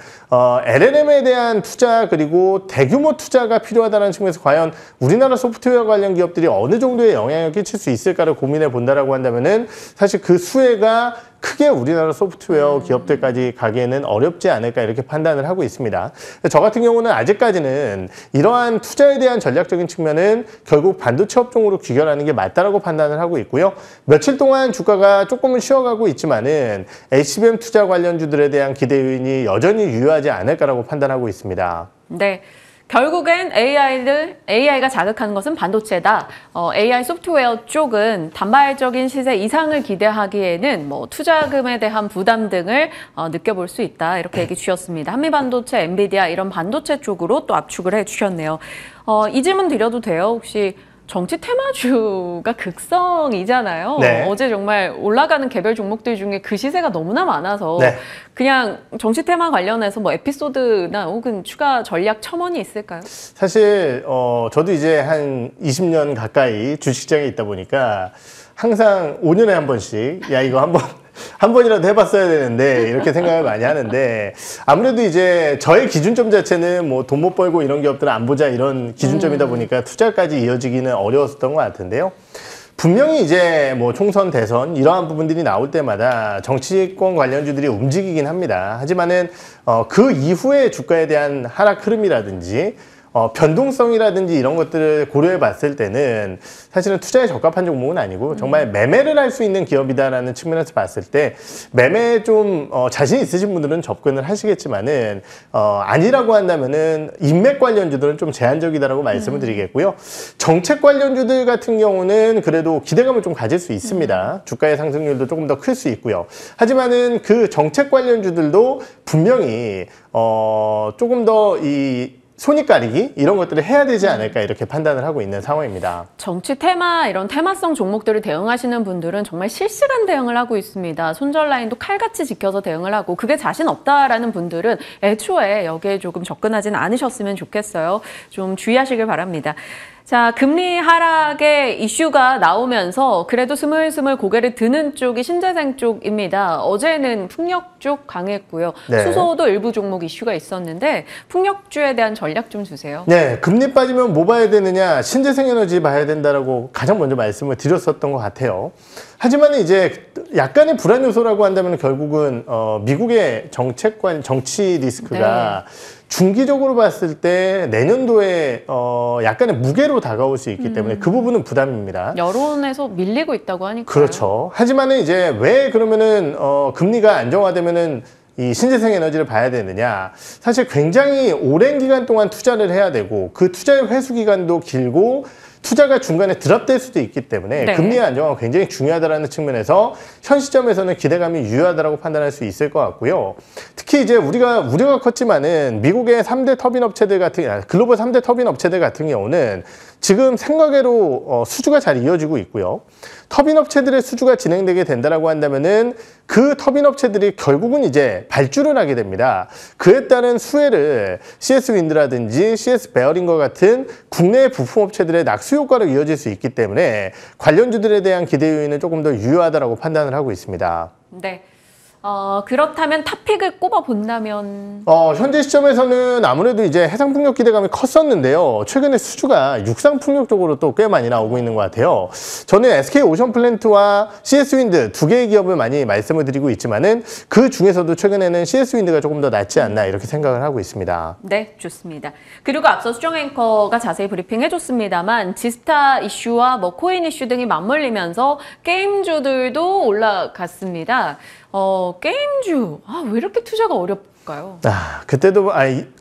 LLM에 대한 투자 그리고 대규모 투자가 필요하다는 측면에서 과연 우리나라 소프트웨어 관련 기업들이 어느 정도의 영향을 끼칠 수 있을까를 고민해 본다라고 한다면은 사실 그 수혜가 크게 우리나라 소프트웨어 기업들까지 가기에는 어렵지 않을까 이렇게 판단을 하고 있습니다. 저 같은 경우는 아직까지는 이러한 투자에 대한 전략적인 측면은 결국 반도체 업종으로 귀결하는 게 맞다라고 판단을 하고 있고요. 며칠 동안 주가가 조금은 쉬어가고 있지만은 HBM 투자 관련주들에 대한 기대 요인이 여전히 유효하지 않을까라고 판단하고 있습니다. 네. 결국엔 AI가 자극하는 것은 반도체다. AI 소프트웨어 쪽은 단발적인 시세 이상을 기대하기에는 뭐 투자금에 대한 부담 등을 느껴볼 수 있다. 이렇게 얘기 주셨습니다. 한미반도체, 엔비디아 이런 반도체 쪽으로 또 압축을 해주셨네요. 이 질문 드려도 돼요? 혹시 정치 테마주가 극성이잖아요. 네. 어제 정말 올라가는 개별 종목들 중에 그 시세가 너무나 많아서 네. 그냥 정치 테마 관련해서 뭐 에피소드나 혹은 추가 전략 첨언이 있을까요? 사실 저도 이제 한 20년 가까이 주식시장에 있다 보니까 항상 5년에 한 번씩 야 이거 한 번이라도 해봤어야 되는데 이렇게 생각을 많이 하는데 아무래도 이제 저의 기준점 자체는 뭐 돈 못 벌고 이런 기업들은 안 보자 이런 기준점이다 보니까 투자까지 이어지기는 어려웠었던 것 같은데요. 분명히 이제 뭐 총선, 대선 이러한 부분들이 나올 때마다 정치권 관련주들이 움직이긴 합니다. 하지만은 그 이후에 주가에 대한 하락 흐름이라든지 변동성이라든지 이런 것들을 고려해 봤을 때는 사실은 투자에 적합한 종목은 아니고 정말 매매를 할 수 있는 기업이다라는 측면에서 봤을 때 매매에 좀 자신 있으신 분들은 접근을 하시겠지만은 아니라고 한다면은 인맥 관련주들은 좀 제한적이다라고 말씀을 드리겠고요. 정책 관련주들 같은 경우는 그래도 기대감을 좀 가질 수 있습니다. 주가의 상승률도 조금 더 클 수 있고요. 하지만은 그 정책 관련주들도 분명히 조금 더 이 손익 가리기 이런 것들을 해야 되지 않을까 이렇게 판단을 하고 있는 상황입니다. 정치 테마 이런 테마성 종목들을 대응하시는 분들은 정말 실시간 대응을 하고 있습니다. 손절 라인도 칼같이 지켜서 대응을 하고 그게 자신 없다라는 분들은 애초에 여기에 조금 접근하지는 않으셨으면 좋겠어요. 좀 주의하시길 바랍니다. 자, 금리 하락의 이슈가 나오면서 그래도 스물스물 고개를 드는 쪽이 신재생 쪽입니다. 어제는 풍력 쪽 강했고요. 네. 수소도 일부 종목 이슈가 있었는데 풍력주에 대한 전략 좀 주세요. 네, 금리 빠지면 뭐 봐야 되느냐, 신재생에너지 봐야 된다라고 가장 먼저 말씀을 드렸었던 것 같아요. 하지만 이제 약간의 불안 요소라고 한다면 결국은 미국의 정치 리스크가 중기적으로 봤을 때 내년도에 약간의 무게로 다가올 수 있기 때문에 그 부분은 부담입니다. 여론에서 밀리고 있다고 하니까. 그렇죠. 하지만은 이제 왜 그러면은 금리가 안정화되면은 이 신재생 에너지를 봐야 되느냐. 사실 굉장히 오랜 기간 동안 투자를 해야 되고 그 투자의 회수 기간도 길고 투자가 중간에 드랍될 수도 있기 때문에 네. 금리의 안정화가 굉장히 중요하다는 측면에서 현 시점에서는 기대감이 유효하다고 판단할 수 있을 것 같고요. 특히 이제 우리가 우려가 컸지만은 미국의 3대 터빈 업체들 글로벌 3대 터빈 업체들 같은 경우는 지금 생각외로 수주가 잘 이어지고 있고요. 터빈 업체들의 수주가 진행되게 된다라고 한다면은 그 터빈 업체들이 결국은 이제 발주를 하게 됩니다. 그에 따른 수혜를 CS 윈드라든지 CS 베어링과 같은 국내 부품 업체들의 낙수 효과로 이어질 수 있기 때문에 관련주들에 대한 기대 요인은 조금 더 유효하다라고 판단을 하고 있습니다. 네. 그렇다면 탑픽을 꼽아본다면? 현재 시점에서는 아무래도 이제 해상풍력 기대감이 컸었는데요. 최근에 수주가 육상풍력 쪽으로 또 꽤 많이 나오고 있는 것 같아요. 저는 SK 오션플랜트와 CS 윈드 두 개의 기업을 많이 말씀을 드리고 있지만은 그 중에서도 최근에는 CS 윈드가 조금 더 낫지 않나 이렇게 생각을 하고 있습니다. 네, 좋습니다. 그리고 앞서 수정 앵커가 자세히 브리핑해줬습니다만 지스타 이슈와 뭐 코인 이슈 등이 맞물리면서 게임주들도 올라갔습니다. 게임주, 왜 이렇게 투자가 어렵을까요? 그때도,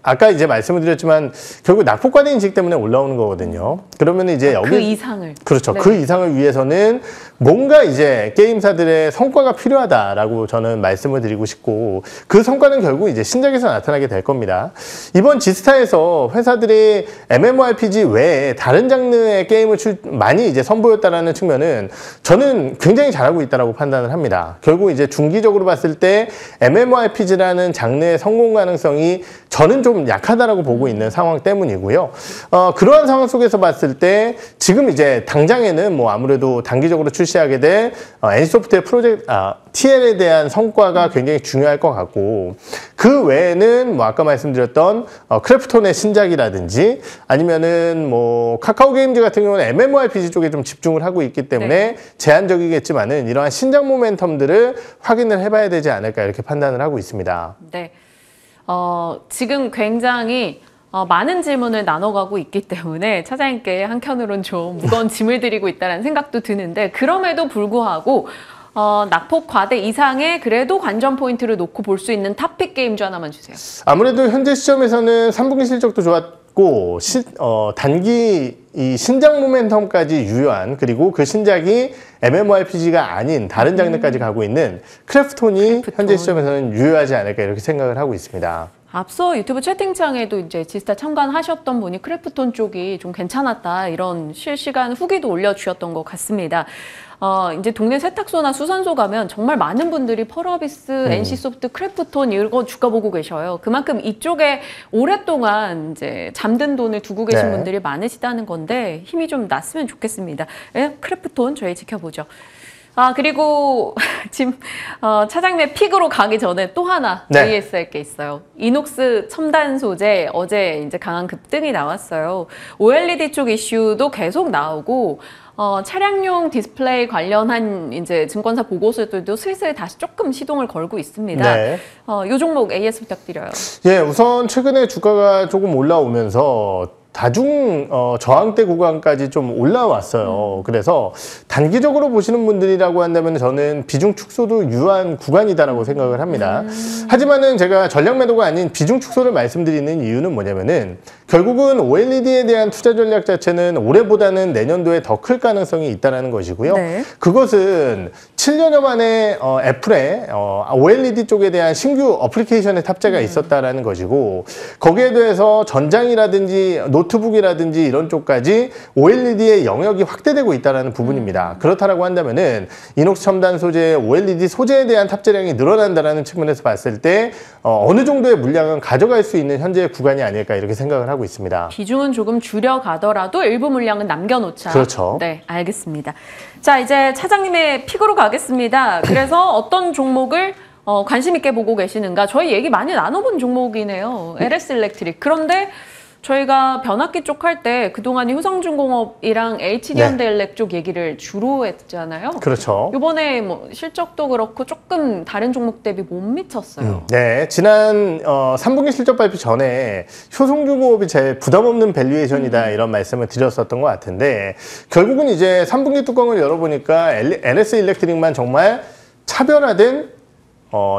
아까 이제 말씀을 드렸지만, 결국 낙폭과대 인식 때문에 올라오는 거거든요. 그러면 이제 여기. 그 이상을. 그렇죠. 네. 그 이상을 위해서는 뭔가 이제 게임사들의 성과가 필요하다라고 저는 말씀을 드리고 싶고, 그 성과는 결국 이제 신작에서 나타나게 될 겁니다. 이번 지스타에서 회사들이 MMORPG 외에 다른 장르의 게임을 많이 이제 선보였다라는 측면은 저는 굉장히 잘하고 있다라고 판단을 합니다. 결국 이제 중기적으로 봤을 때 MMORPG라는 장르의 성공 가능성이 저는 좀 약하다라고 보고 있는 상황 때문이고요. 그러한 상황 속에서 봤을 때 지금 이제 당장에는 뭐 아무래도 단기적으로 출시하게 될 NC소프트의 TL에 대한 성과가 굉장히 중요할 것 같고 그 외에는 뭐 아까 말씀드렸던 크래프톤의 신작이라든지 아니면은 뭐 카카오 게임즈 같은 경우는 MMORPG 쪽에 좀 집중을 하고 있기 때문에 제한적이겠지만은 이러한 신작 모멘텀들을 확인을 해봐야 되지 않을까 이렇게 판단을 하고 있습니다. 네. 지금 굉장히 많은 질문을 나눠가고 있기 때문에 차장님께 한켠으로는 좀 무거운 짐을 드리고 있다는 생각도 드는데 그럼에도 불구하고 낙폭 과대 이상의 그래도 관전 포인트를 놓고 볼 수 있는 탑픽 게임주 하나만 주세요. 아무래도 현재 시점에서는 3분기 실적도 좋았고 단기 이 신작 모멘텀까지 유효한 그리고 그 신작이 MMORPG가 아닌 다른 장르까지 가고 있는 크래프톤이 현재 시점에서는 유효하지 않을까 이렇게 생각을 하고 있습니다. 앞서 유튜브 채팅창에도 이제 지스타 참관하셨던 분이 크래프톤 쪽이 좀 괜찮았다 이런 실시간 후기도 올려주셨던 것 같습니다. 이제 동네 세탁소나 수선소 가면 정말 많은 분들이 펄어비스, NC소프트, 크래프톤 이거 주가 보고 계셔요. 그만큼 이쪽에 오랫동안 이제 잠든 돈을 두고 계신 분들이 많으시다는 건데 힘이 좀 났으면 좋겠습니다. 크래프톤 저희 지켜보죠. 그리고 지금 차장님의 픽으로 가기 전에 또 하나 AS할 게 있어요. 이녹스 첨단 소재 어제 이제 강한 급등이 나왔어요. OLED 쪽 이슈도 계속 나오고 차량용 디스플레이 관련한 이제 증권사 보고서들도 슬슬 다시 조금 시동을 걸고 있습니다. 네. 요 종목 AS 부탁드려요. 예, 우선 최근에 주가가 조금 올라오면서 다중 저항대 구간까지 좀 올라왔어요. 그래서 단기적으로 보시는 분들이라고 한다면 저는 비중 축소도 유효한 구간이다라고 생각을 합니다. 하지만은 제가 전략 매도가 아닌 비중 축소를 말씀드리는 이유는 뭐냐면은 결국은 OLED에 대한 투자 전략 자체는 올해보다는 내년도에 더 클 가능성이 있다는 것이고요. 네. 그것은 7년여 만에 애플의 OLED 쪽에 대한 신규 어플리케이션의 탑재가 있었다라는 것이고, 거기에 대해서 전장이라든지 노트북이라든지 이런 쪽까지 OLED의 영역이 확대되고 있다는 부분입니다. 그렇다라고 한다면은 이녹스 첨단 소재의 OLED 소재에 대한 탑재량이 늘어난다는 측면에서 봤을 때 어느 정도의 물량은 가져갈 수 있는 현재의 구간이 아닐까 이렇게 생각을 하고 있습니다. 비중은 조금 줄여가더라도 일부 물량은 남겨놓자. 그렇죠. 네, 알겠습니다. 자, 이제 차장님의 픽으로 가겠습니다. 그래서 어떤 종목을 관심 있게 보고 계시는가? 저희 얘기 많이 나눠본 종목이네요. LS 일렉트릭. 그런데 저희가 변압기 쪽 할 때 그동안 효성중공업이랑 HD현대일렉 쪽 얘기를 주로 했잖아요. 그렇죠. 이번에 뭐 실적도 그렇고 조금 다른 종목 대비 못 미쳤어요. 네, 지난 3분기 실적 발표 전에 효성중공업이 제일 부담 없는 밸류에이션이다 이런 말씀을 드렸었던 것 같은데, 결국은 이제 3분기 뚜껑을 열어보니까 LS 일렉트릭만 정말 차별화된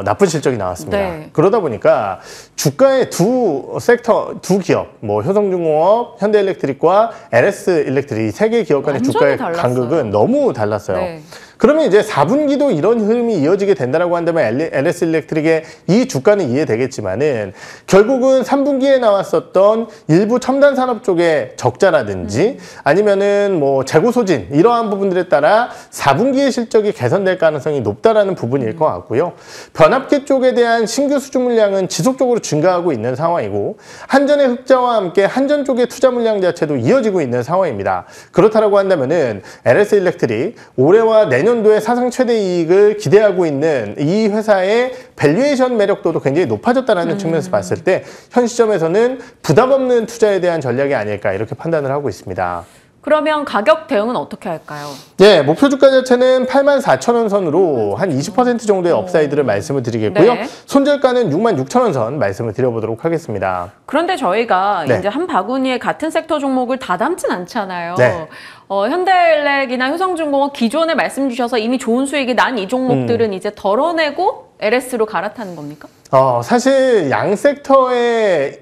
나쁜 실적이 나왔습니다. 네. 그러다 보니까 주가의 두 섹터, 두 기업, 뭐 효성중공업, 현대일렉트릭과 LS 일렉트릭 세 개 기업 간의 주가의 달랐어요. 간극은 너무 달랐어요. 네. 그러면 이제 4분기도 이런 흐름이 이어지게 된다라고 한다면 LS 일렉트릭의 이 주가는 이해되겠지만은 결국은 3분기에 나왔었던 일부 첨단 산업 쪽의 적자라든지 아니면은 뭐 재고 소진 이러한 부분들에 따라 4분기의 실적이 개선될 가능성이 높다라는 부분일 것 같고요. 변압기 쪽에 대한 신규 수주 물량은 지속적으로 증가하고 있는 상황이고, 한전의 흑자와 함께 한전 쪽의 투자 물량 자체도 이어지고 있는 상황입니다. 그렇다라고 한다면은 LS 일렉트릭 올해와 내년도에 사상 최대 이익을 기대하고 있는 이 회사의 밸류에이션 매력도도 굉장히 높아졌다는 측면에서 봤을 때 현 시점에서는 부담 없는 투자에 대한 전략이 아닐까 이렇게 판단을 하고 있습니다. 그러면 가격 대응은 어떻게 할까요? 네, 목표 주가 자체는 84,000원 선으로 한 20% 정도의 업사이드를 말씀을 드리겠고요. 네. 손절가는 66,000원 선 말씀을 드려보도록 하겠습니다. 그런데 저희가 네. 이제 한 바구니에 같은 섹터 종목을 다 담진 않잖아요. 네. 현대일렉이나 효성중공업 기존에 말씀 주셔서 이미 좋은 수익이 난 이 종목들은 이제 덜어내고 LS로 갈아타는 겁니까? 사실 양 섹터의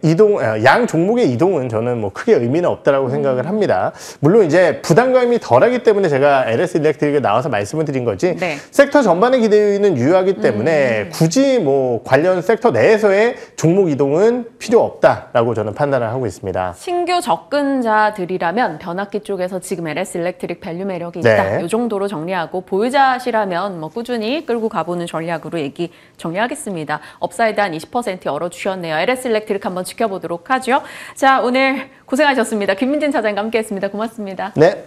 양 종목의 이동은 저는 뭐 크게 의미는 없다라고 생각을 합니다. 물론 이제 부담감이 덜하기 때문에 제가 LS 일렉트릭에 나와서 말씀을 드린 거지, 네. 섹터 전반의 기대율은 유효하기 때문에 굳이 뭐 관련 섹터 내에서의 종목 이동은 필요 없다라고 저는 판단을 하고 있습니다. 신규 접근자들이라면 변압기 쪽에서 지금 LS 일렉트릭 밸류 매력이 있다. 네. 이 정도로 정리하고, 보유자시라면 뭐 꾸준히 끌고 가보는 전략으로 얘기 정리하겠습니다. 업사이드 한 20% 열어주셨네요. LS 일렉트릭 한번 지켜보도록 하죠. 자, 오늘 고생하셨습니다. 김민진 차장과 함께했습니다. 고맙습니다. 네.